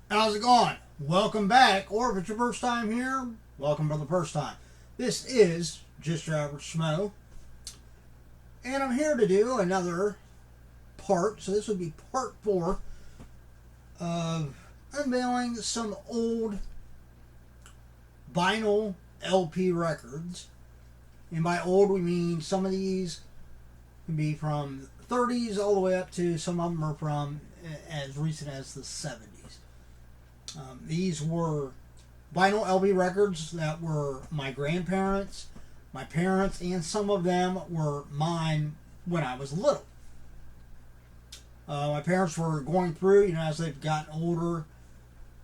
How's it going? Welcome back, or if it's your first time here, welcome for the first time. This is just your average schmo, and I'm here to do another part. So this would be part 4 of unveiling some old vinyl LP records. And by old, we mean some of these can be from 30s all the way up to some of them are from as recent as the 70s. These were vinyl LP records that were my grandparents, my parents, and some of them were mine when I was little. My parents were going through, as they've gotten older,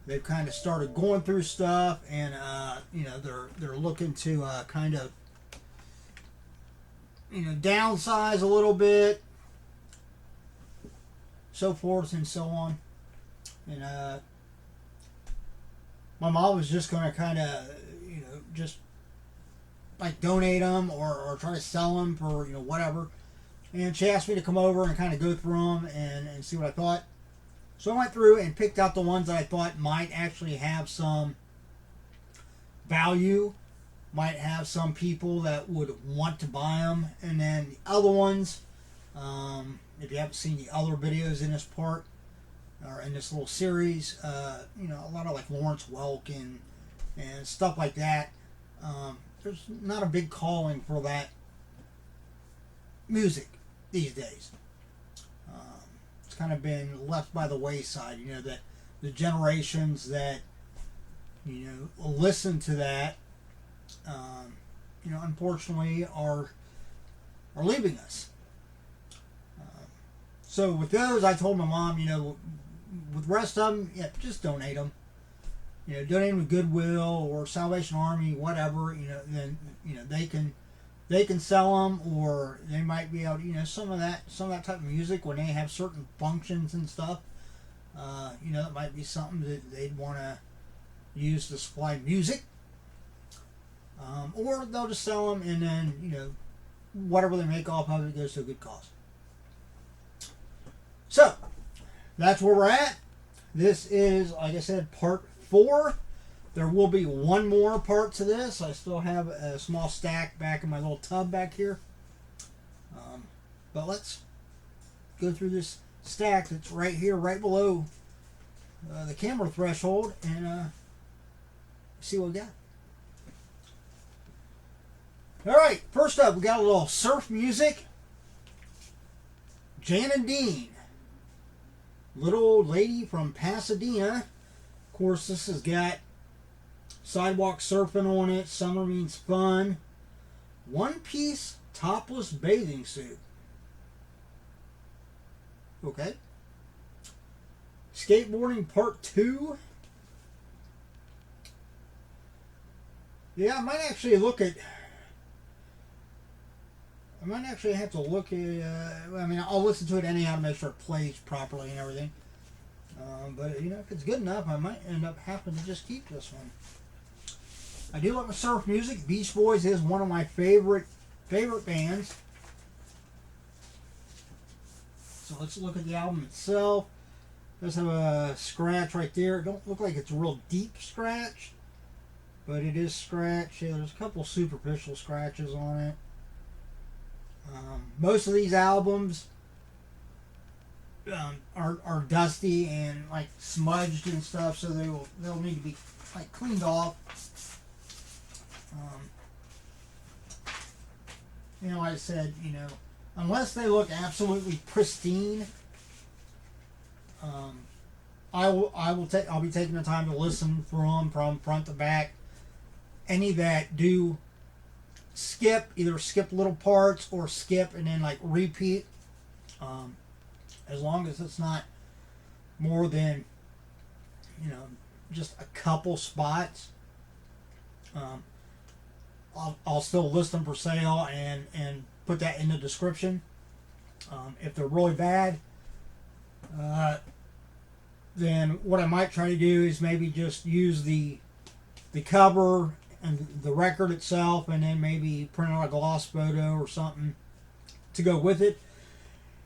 they've kind of started going through stuff, and they're looking to kind of downsize a little bit, so forth and so on, and my mom was just going to kind of, just like donate them or try to sell them for, whatever. And she asked me to come over and kind of go through them and see what I thought. So I went through and picked out the ones that I thought might actually have some value, might have some people that would want to buy them. And then the other ones, if you haven't seen the other videos in this part, or in this little series, a lot of like Lawrence Welk and stuff like that. There's not a big calling for that music these days. It's kind of been left by the wayside. That the generations that listen to that, unfortunately are leaving us. So with those, I told my mom, with the rest of them, yeah, just donate them. Donate them to Goodwill or Salvation Army, whatever. Then they can sell them, or they might be able to, some of that type of music when they have certain functions and stuff. It might be something that they'd want to use to supply music, or they'll just sell them, and then whatever they make off of it goes to a good cause. So that's where we're at. This is, like I said, part 4. There will be one more part to this. I still have a small stack back in my little tub back here. But let's go through this stack that's right here, right below the camera threshold, and see what we got. All right, first up, we got a little surf music. Jan and Dean. Little old lady from Pasadena. Of course, this has got sidewalk surfing on it. Summer means fun. One-piece topless bathing suit. Okay. Skateboarding part 2. Yeah, I might actually have to look at. I'll listen to it anyhow to make sure it plays properly and everything. But if it's good enough, I might end up having to just keep this one. I do like my surf music. Beach Boys is one of my favorite bands. So let's look at the album itself. It does have a scratch right there. It don't look like it's a real deep scratch, but it is scratched. Yeah, there's a couple superficial scratches on it. Most of these albums are dusty and like smudged and stuff, so they'll need to be like cleaned off. Like I said, unless they look absolutely pristine, I'll be taking the time to listen through them from front to back. Any that do either skip little parts or skip and then like repeat, as long as it's not more than just a couple spots, I'll still list them for sale and put that in the description. If they're really bad, then what I might try to do is maybe just use the cover and the record itself, and then maybe print out a gloss photo or something to go with it,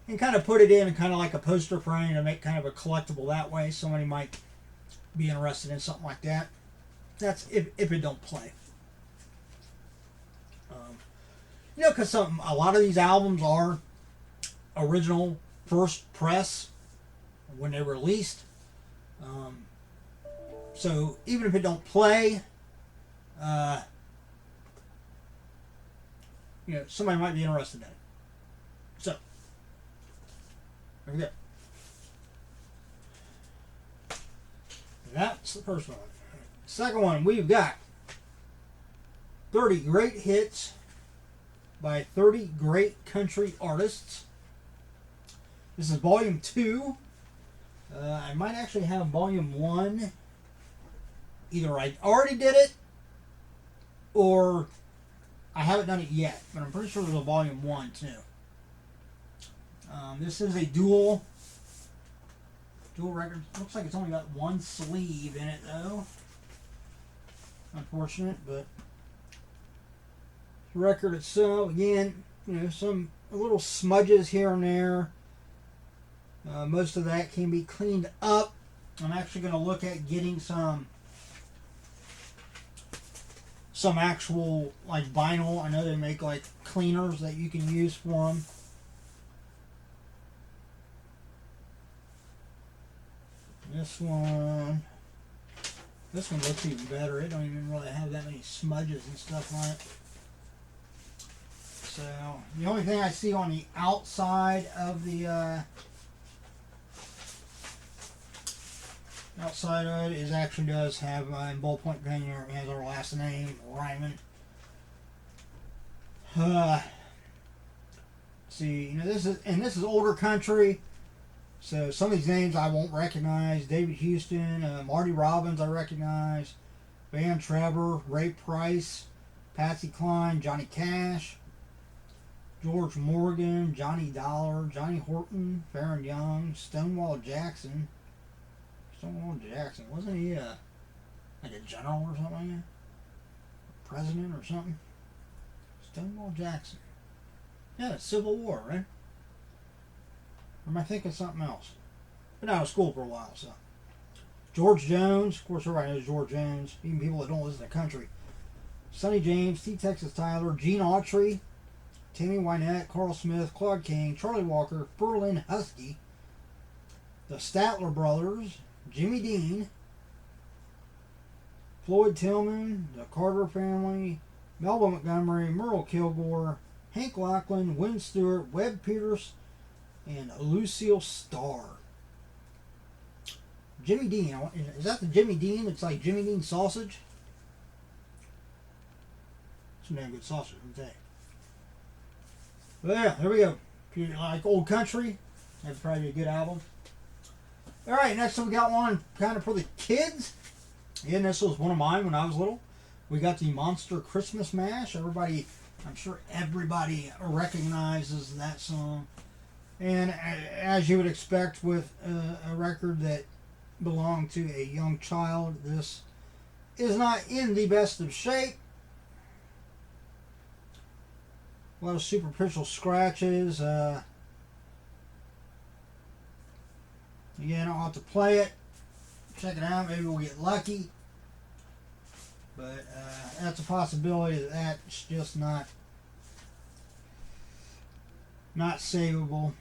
and kind of put it in kind of like a poster frame to make kind of a collectible that way. Somebody might be interested in something like that. That's if it don't play. You know, because a lot of these albums are original first press when they were released. So even if it don't play, you know, somebody might be interested in it. So there we go. That's the first one. Second one, we've got 30 Great Hits by 30 Great Country Artists. This is volume 2. I might actually have volume 1. Either I already did it or I haven't done it yet, but I'm pretty sure there's a volume 1 too. This is a dual record. Looks like it's only got one sleeve in it though. Unfortunate, but the record itself, again, you know, some little smudges here and there. Most of that can be cleaned up. I'm actually going to look at getting some actual like vinyl. I know they make like cleaners that you can use for them. This one looks even better. It don't even really have that many smudges and stuff on it. So the only thing I see on the outside of it is actually does have in ballpoint pen here. It has our last name, Ryman. See, you know, this is older country. So some of these names I won't recognize. David Houston, Marty Robbins I recognize. Van Trevor, Ray Price, Patsy Cline, Johnny Cash, George Morgan, Johnny Dollar, Johnny Horton, Farron Young, Stonewall Jackson. Stonewall Jackson, wasn't he like a general or something like that? President or something? Stonewall Jackson. Yeah, the Civil War, right? Or am I thinking something else? Been out of school for a while, so. George Jones, of course everybody knows George Jones, even people that don't listen to country. Sonny James, T. Texas Tyler, Gene Autry, Tammy Wynette, Carl Smith, Claude King, Charlie Walker, Berlin Husky, the Statler Brothers, Jimmy Dean, Floyd Tillman, the Carter Family, Melba Montgomery, Merle Kilgore, Hank Lachlan, Wynn Stewart, Webb Peters, and Lucille Starr. Jimmy Dean, is that the Jimmy Dean? It's like Jimmy Dean sausage. It's a damn good sausage, I'll tell you. But yeah, there we go. If you like old country, that's probably a good album. Alright, next we got one kind of for the kids. Again, this was one of mine when I was little. We got the Monster Christmas Mash. I'm sure everybody recognizes that song. And as you would expect with a record that belonged to a young child, this is not in the best of shape. A lot of superficial scratches. Again, I'll have to play it, check it out. Maybe we'll get lucky. But that's a possibility that that's just not savable.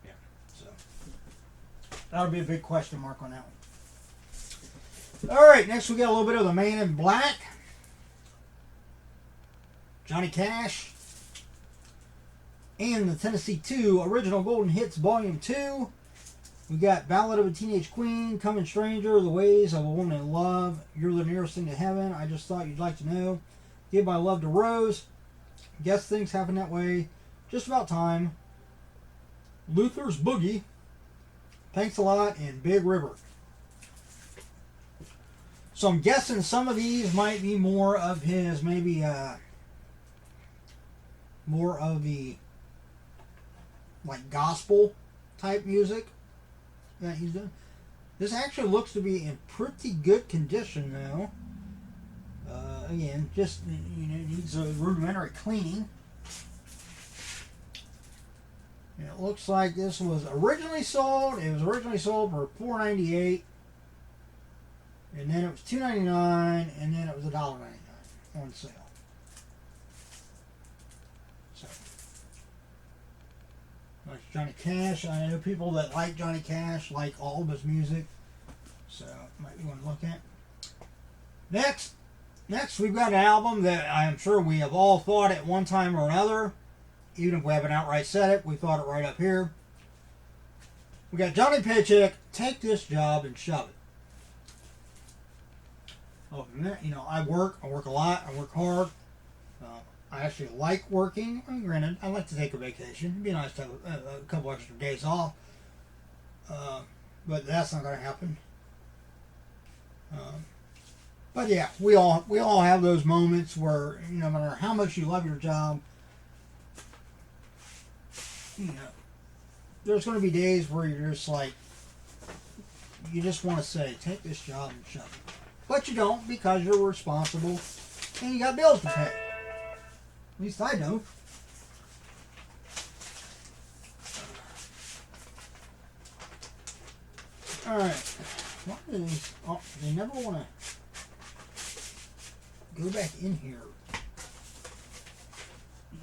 Yeah, so that'll be a big question mark on that one. All right, next we got a little bit of the Man in Black, Johnny Cash, and the Tennessee 2 Original Golden Hits Volume 2. We got Ballad of a Teenage Queen, Coming Stranger, The Ways of a Woman in Love, You're the Nearest Thing to Heaven, I Just Thought You'd Like to Know, Give My Love to Rose, Guess Things Happen That Way, Just About Time, Luther's Boogie, Thanks a Lot, and Big River. So I'm guessing some of these might be more of his, maybe more of the like gospel type music that he's doing. This actually looks to be in pretty good condition now. Again, just needs a rudimentary cleaning. It looks like this was originally sold. It was originally sold for $4.98, and then it was $2.99, and then it was $1.99 on sale. So, like Johnny Cash. I know people that like Johnny Cash like all of his music, so might be one to look at. Next, we've got an album that I'm sure we have all thought at one time or another. Even if we haven't outright said it, we thought it right up here. We got Johnny Paycheck, Take This Job and Shove It. Oh, you know, I work a lot, I work hard. I actually like working. Granted, I like to take a vacation. It'd be nice to have a couple extra days off. But that's not going to happen. But yeah, we all have those moments where, you know, no matter how much you love your job, you know, there's going to be days where you're just like, you just want to say, take this job and shove it. But you don't, because you're responsible and you got bills to pay. At least I don't. Alright. What are these? Oh, they never want to go back in here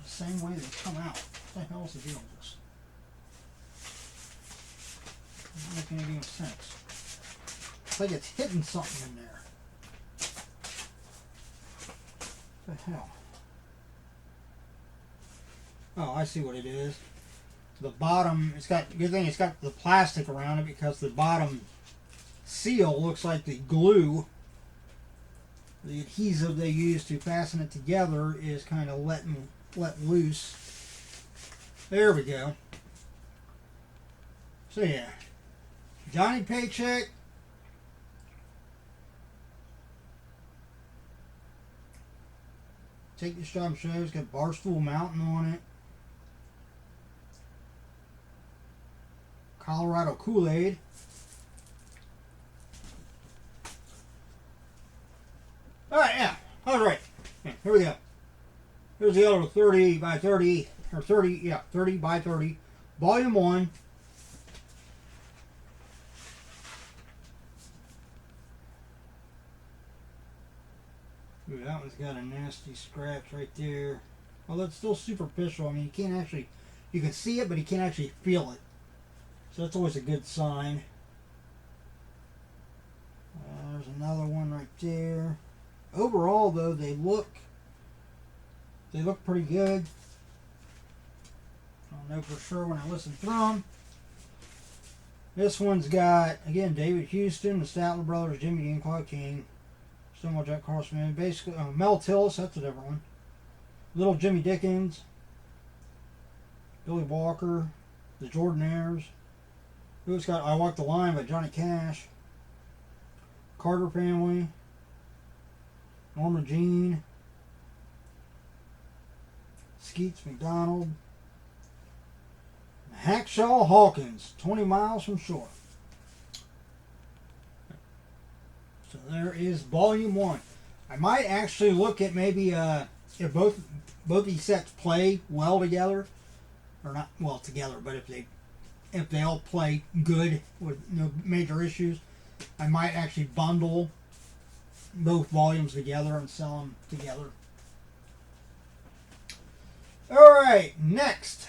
the same way they come out. What the hell is the deal with this? Doesn't make any damn sense. It's like it's hidden something in there. What the hell? Oh, I see what it is. The bottom, it's got, good thing it's got the plastic around it, because the bottom seal looks like the glue. The adhesive they use to fasten it together is kind of let loose. There we go. So yeah, Johnny Paycheck. Take This Job show. It's got Barstool Mountain on it. Colorado Kool-Aid. Alright, yeah. Alright. Yeah, here we go. Here's the other 30 by 30, or 30, yeah, 30 by 30. Volume 1. Ooh, that one's got a nasty scratch right there. Although it's still superficial. I mean, you can't actually, you can see it, but you can't actually feel it. So that's always a good sign. There's another one right there. Overall, though, they look pretty good. I'll know for sure when I listen through them. This one's got, again, David Houston, the Statler Brothers, Jimmy Dean, Clark King, Stonewall Jack Horseman, basically Mel Tillis, that's a different one. Little Jimmy Dickens, Billy Walker, the Jordanaires. Who's got I Walk the Line by Johnny Cash, Carter Family, Norma Jean, Skeets McDonald, Hackshaw Hawkins, 20 Miles from Shore. So there is Volume 1. I might actually look at maybe if both these sets play well together, or not well together, but if they all play good with no major issues, I might actually bundle both volumes together and sell them together. Alright, next.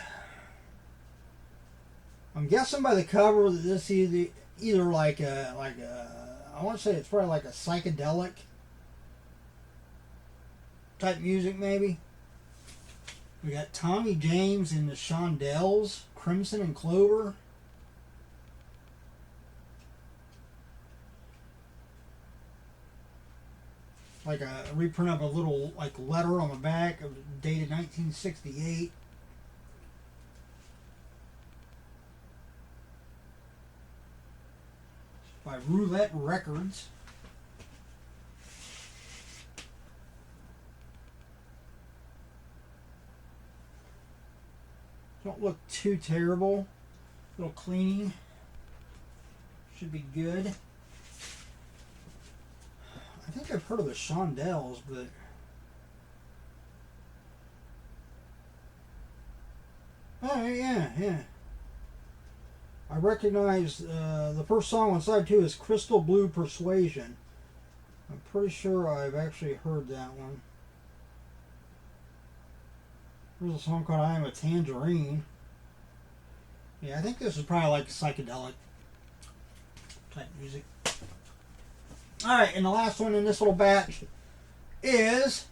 I'm guessing by the cover that this is either like a I want to say it's probably like a psychedelic type music maybe. We got Tommy James and the Shondells, Crimson and Clover. Like a reprint of a little like letter on the back, dated 1968. By Roulette Records. Don't look too terrible. A little cleaning. Should be good. I think I've heard of the Shondells, but oh yeah. I recognize the first song on side 2 is Crystal Blue Persuasion. I'm pretty sure I've actually heard that one. There's a song called I Am a Tangerine. Yeah, I think this is probably like psychedelic type music. Alright, and the last one in this little batch is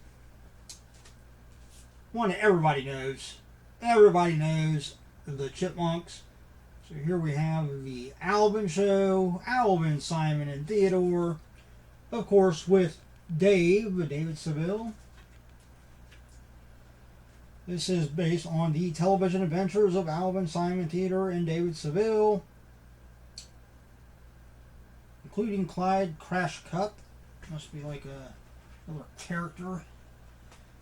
one that everybody knows. Everybody knows the Chipmunks. So here we have the Alvin Show, Alvin, Simon, and Theodore. Of course, with David Seville. This is based on the television adventures of Alvin, Simon, Theodore, and David Seville, including Clyde Crash Cup. Must be like another character.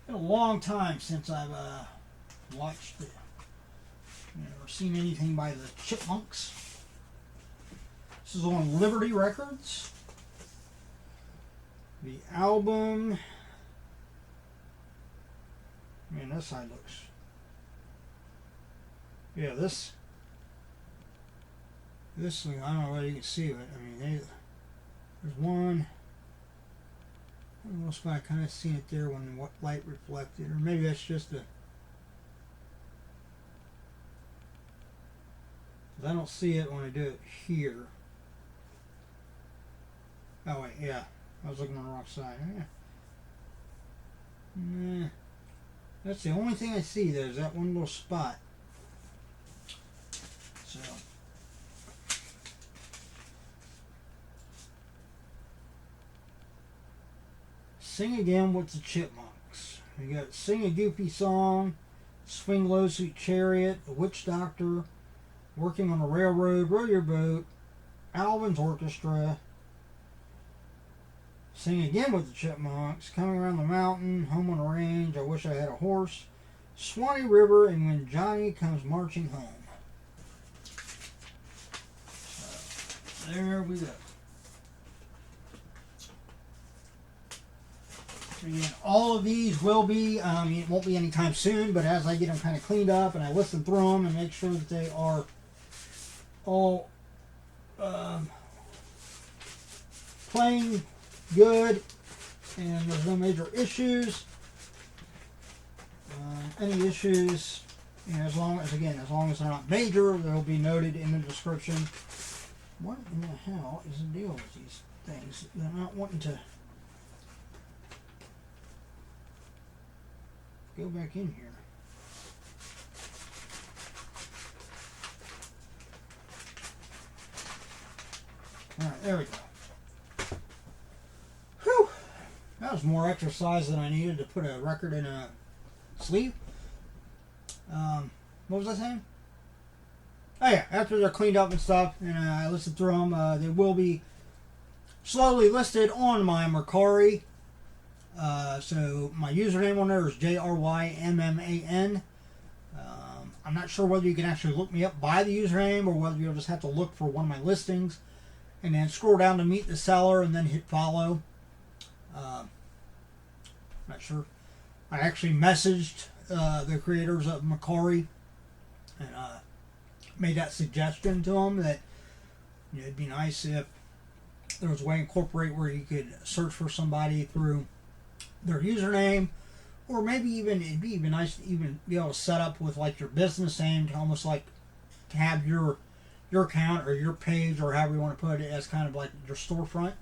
Been a long time since I've watched it, or seen anything by the Chipmunks. This is on Liberty Records. The album. Man, this side looks. Yeah, this thing, I don't know whether you can see it. I mean, there's one. I don't know if I kind of seen it there when what light reflected, or maybe that's just a. I don't see it when I do it here. Oh wait, yeah, I was looking on the wrong side. Yeah. Nah. That's the only thing I see there is that one little spot. So. Sing Again with the Chipmunks. We got Sing a Goofy Song, Swing Low Sweet Chariot, The Witch Doctor, Working on a Railroad, Row Your Boat, Alvin's Orchestra, Sing Again with the Chipmunks, Coming Around the Mountain, Home on the Range, I Wish I Had a Horse, Swanee River, and When Johnny Comes Marching Home. So, there we go. So again, all of these will be, it won't be anytime soon, but as I get them kind of cleaned up and I listen through them and make sure that they are all playing good and there's no major issues. Any issues, as long as they're not major, they'll be noted in the description. What in the hell is the deal with these things? They're not wanting to go back in here. Alright, there we go. Whew! That was more exercise than I needed to put a record in a sleeve. What was I saying? Oh yeah, after they're cleaned up and stuff, and I listened through them, they will be slowly listed on my Mercari. So my username on there is jrymman. I'm not sure whether you can actually look me up by the username or whether you'll just have to look for one of my listings and then scroll down to meet the seller and then hit follow. Not sure. I actually messaged the creators of Mercari and made that suggestion to them that it'd be nice if there was a way to incorporate where you could search for somebody through their username, or maybe even it'd be even nice to even be able to set up with like your business name to almost like to have your account or your page or however you want to put it as kind of like your storefront.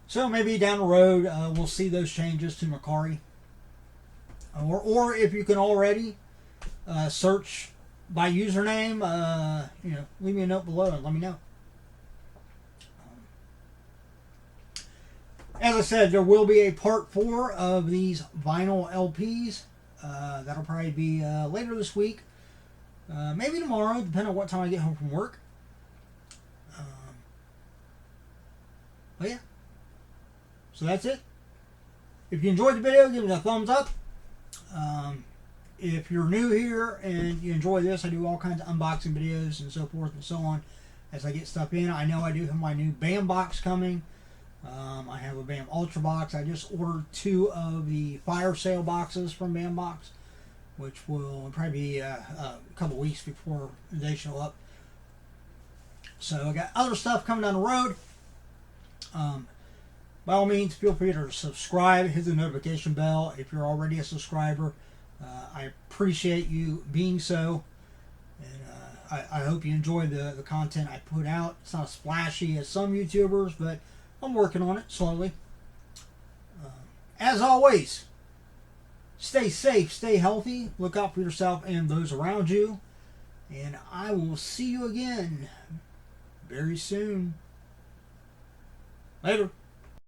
So maybe down the road we'll see those changes to Mercari, or if you can already search by username, leave me a note below and let me know. As I said, there will be a part 4 of these vinyl LPs. That'll probably be later this week. Maybe tomorrow, depending on what time I get home from work. But yeah. So that's it. If you enjoyed the video, give it a thumbs up. If you're new here and you enjoy this, I do all kinds of unboxing videos and so forth and so on as I get stuff in. I know I do have my new BAM box coming. I have a BAM Ultra box. I just ordered 2 of the fire sale boxes from BAM Box, which will probably be a couple weeks before they show up. So I got other stuff coming down the road. By all means, feel free to subscribe, hit the notification bell if you're already a subscriber. I appreciate you being so, and I hope you enjoy the content I put out. It's not as splashy as some YouTubers, but I'm working on it slowly. As always, stay safe, stay healthy, look out for yourself and those around you, and I will see you again very soon. Later.